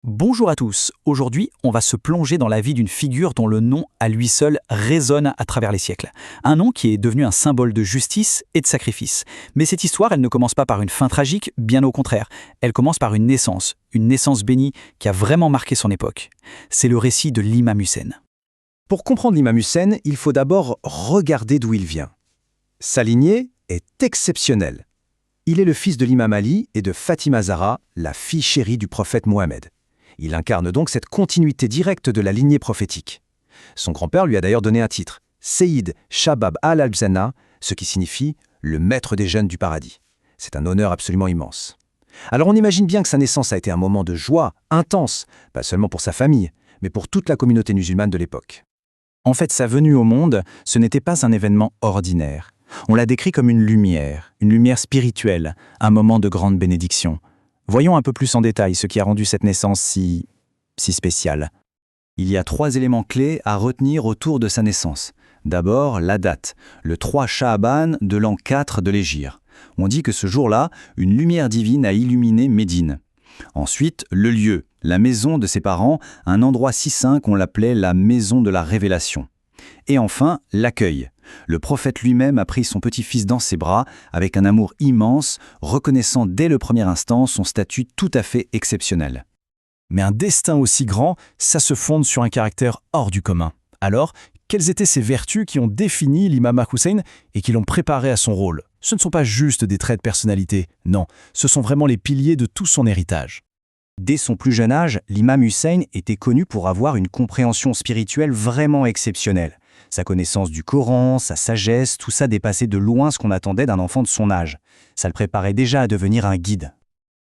Bonjour à tous, aujourd'hui on va se plonger dans la vie d'une figure dont le nom à lui seul résonne à travers les siècles. Un nom qui est devenu un symbole de justice et de sacrifice. Mais cette histoire, elle ne commence pas par une fin tragique, bien au contraire. Elle commence par une naissance bénie qui a vraiment marqué son époque. C'est le récit de l'imam Hussein. Pour comprendre l'imam Hussein, il faut d'abord regarder d'où il vient. Sa lignée est exceptionnelle. Il est le fils de l'imam Ali et de Fatima Zahra, la fille chérie du prophète Mohammed. Il incarne donc cette continuité directe de la lignée prophétique. Son grand-père lui a d'ailleurs donné un titre, Seyyid Shabab al-Jannah, ce qui signifie « le maître des jeunes du paradis ». C'est un honneur absolument immense. Alors on imagine bien que sa naissance a été un moment de joie intense, pas seulement pour sa famille, mais pour toute la communauté musulmane de l'époque. En fait, sa venue au monde, ce n'était pas un événement ordinaire. On l'a décrit comme une lumière spirituelle, un moment de grande bénédiction. Voyons un peu plus en détail ce qui a rendu cette naissance si spéciale. Il y a 3 éléments clés à retenir autour de sa naissance. D'abord, la date, le 3 Sha'aban de l'an 4 de l'Hégire. On dit que ce jour-là, une lumière divine a illuminé Médine. Ensuite, le lieu, la maison de ses parents, un endroit si saint qu'on l'appelait la maison de la révélation. Et enfin, l'accueil. Le prophète lui-même a pris son petit-fils dans ses bras avec un amour immense, reconnaissant dès le premier instant son statut tout à fait exceptionnel. Mais un destin aussi grand, ça se fonde sur un caractère hors du commun. Alors, quelles étaient ces vertus qui ont défini l'imam Hussein et qui l'ont préparé à son rôle? Ce ne sont pas juste des traits de personnalité, non, ce sont vraiment les piliers de tout son héritage. Dès son plus jeune âge, l'imam Hussein était connu pour avoir une compréhension spirituelle vraiment exceptionnelle. Sa connaissance du Coran, sa sagesse, tout ça dépassait de loin ce qu'on attendait d'un enfant de son âge. Ça le préparait déjà à devenir un guide.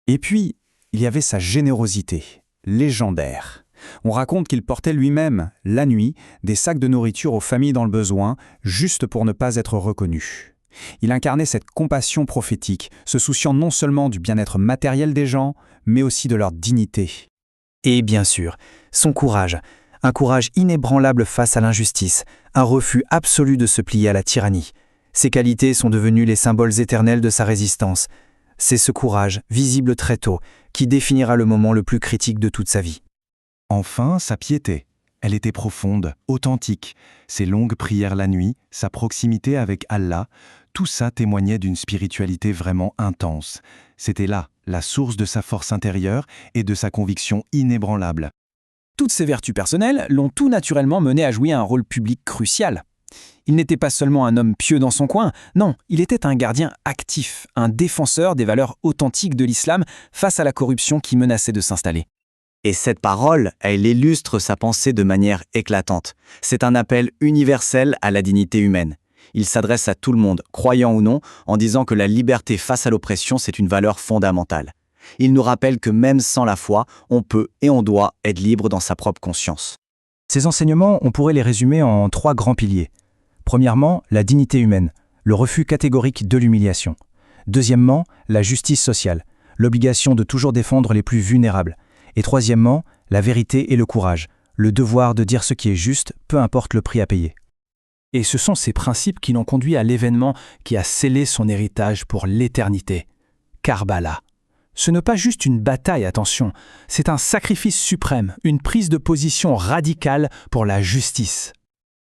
Et puis, il y avait sa générosité, légendaire. On raconte qu'il portait lui-même, la nuit, des sacs de nourriture aux familles dans le besoin, juste pour ne pas être reconnu. Il incarnait cette compassion prophétique, se souciant non seulement du bien-être matériel des gens, mais aussi de leur dignité. Et bien sûr, son courage. Un courage inébranlable face à l'injustice, un refus absolu de se plier à la tyrannie. Ces qualités sont devenues les symboles éternels de sa résistance. C'est ce courage, visible très tôt, qui définira le moment le plus critique de toute sa vie. Enfin, sa piété. Elle était profonde, authentique. Ses longues prières la nuit, sa proximité avec Allah, tout ça témoignait d'une spiritualité vraiment intense. C'était là, la source de sa force intérieure et de sa conviction inébranlable. Toutes ces vertus personnelles l'ont tout naturellement mené à jouer un rôle public crucial. Il n'était pas seulement un homme pieux dans son coin, non, il était un gardien actif, un défenseur des valeurs authentiques de l'islam face à la corruption qui menaçait de s'installer. Et cette parole, elle illustre sa pensée de manière éclatante. C'est un appel universel à la dignité humaine. Il s'adresse à tout le monde, croyant ou non, en disant que la liberté face à l'oppression, c'est une valeur fondamentale. Il nous rappelle que même sans la foi, on peut et on doit être libre dans sa propre conscience. Ces enseignements, on pourrait les résumer en 3 grands piliers. Premièrement, la dignité humaine, le refus catégorique de l'humiliation. Deuxièmement, la justice sociale, l'obligation de toujours défendre les plus vulnérables. Et troisièmement, la vérité et le courage, le devoir de dire ce qui est juste, peu importe le prix à payer. Et ce sont ces principes qui l'ont conduit à l'événement qui a scellé son héritage pour l'éternité. Karbala. Ce n'est pas juste une bataille, attention, c'est un sacrifice suprême, une prise de position radicale pour la justice.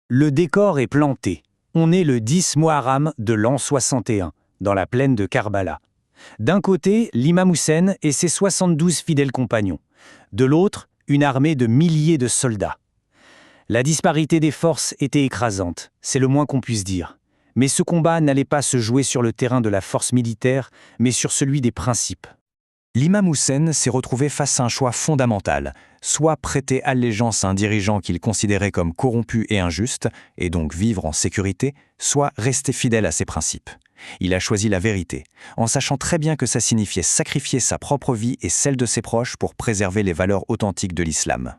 Le décor est planté. On est le 10 Muharram de l'an 61, dans la plaine de Karbala. D'un côté, l'imam Hussein et ses 72 fidèles compagnons. De l'autre, une armée de milliers de soldats. La disparité des forces était écrasante, c'est le moins qu'on puisse dire. Mais ce combat n'allait pas se jouer sur le terrain de la force militaire, mais sur celui des principes. L'imam Hussein s'est retrouvé face à un choix fondamental, soit prêter allégeance à un dirigeant qu'il considérait comme corrompu et injuste, et donc vivre en sécurité, soit rester fidèle à ses principes. Il a choisi la vérité, en sachant très bien que ça signifiait sacrifier sa propre vie et celle de ses proches pour préserver les valeurs authentiques de l'islam.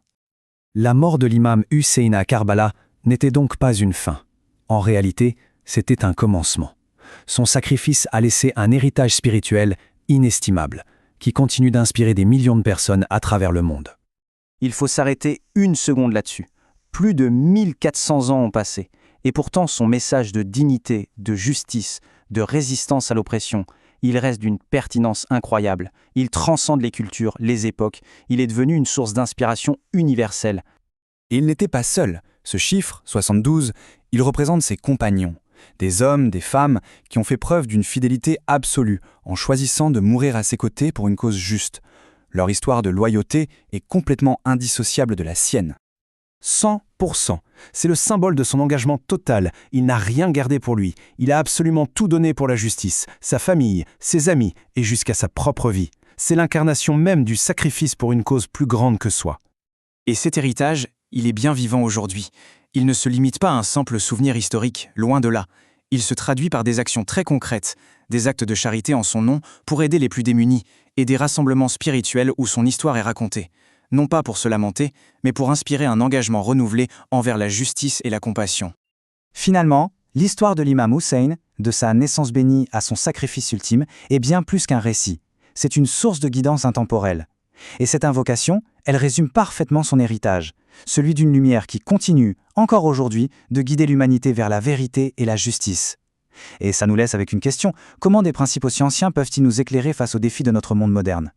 La mort de l'imam Hussein à Karbala n'était donc pas une fin. En réalité, c'était un commencement. Son sacrifice a laissé un héritage spirituel inestimable, qui continue d'inspirer des millions de personnes à travers le monde. Il faut s'arrêter une seconde là-dessus. Plus de 1400 ans ont passé, et pourtant son message de dignité, de justice, de résistance à l'oppression il reste d'une pertinence incroyable. Il transcende les cultures, les époques. Il est devenu une source d'inspiration universelle. Et il n'était pas seul. Ce chiffre, 72, il représente ses compagnons. Des hommes, des femmes qui ont fait preuve d'une fidélité absolue en choisissant de mourir à ses côtés pour une cause juste. Leur histoire de loyauté est complètement indissociable de la sienne. 100%. C'est le symbole de son engagement total. Il n'a rien gardé pour lui. Il a absolument tout donné pour la justice, sa famille, ses amis et jusqu'à sa propre vie. C'est l'incarnation même du sacrifice pour une cause plus grande que soi. Et cet héritage, il est bien vivant aujourd'hui. Il ne se limite pas à un simple souvenir historique, loin de là. Il se traduit par des actions très concrètes, des actes de charité en son nom pour aider les plus démunis, et des rassemblements spirituels où son histoire est racontée. Non pas pour se lamenter, mais pour inspirer un engagement renouvelé envers la justice et la compassion. Finalement, l'histoire de l'imam Hussein, de sa naissance bénie à son sacrifice ultime, est bien plus qu'un récit. C'est une source de guidance intemporelle. Et cette invocation, elle résume parfaitement son héritage, celui d'une lumière qui continue, encore aujourd'hui, de guider l'humanité vers la vérité et la justice. Et ça nous laisse avec une question, comment des principes aussi anciens peuvent-ils nous éclairer face aux défis de notre monde moderne ?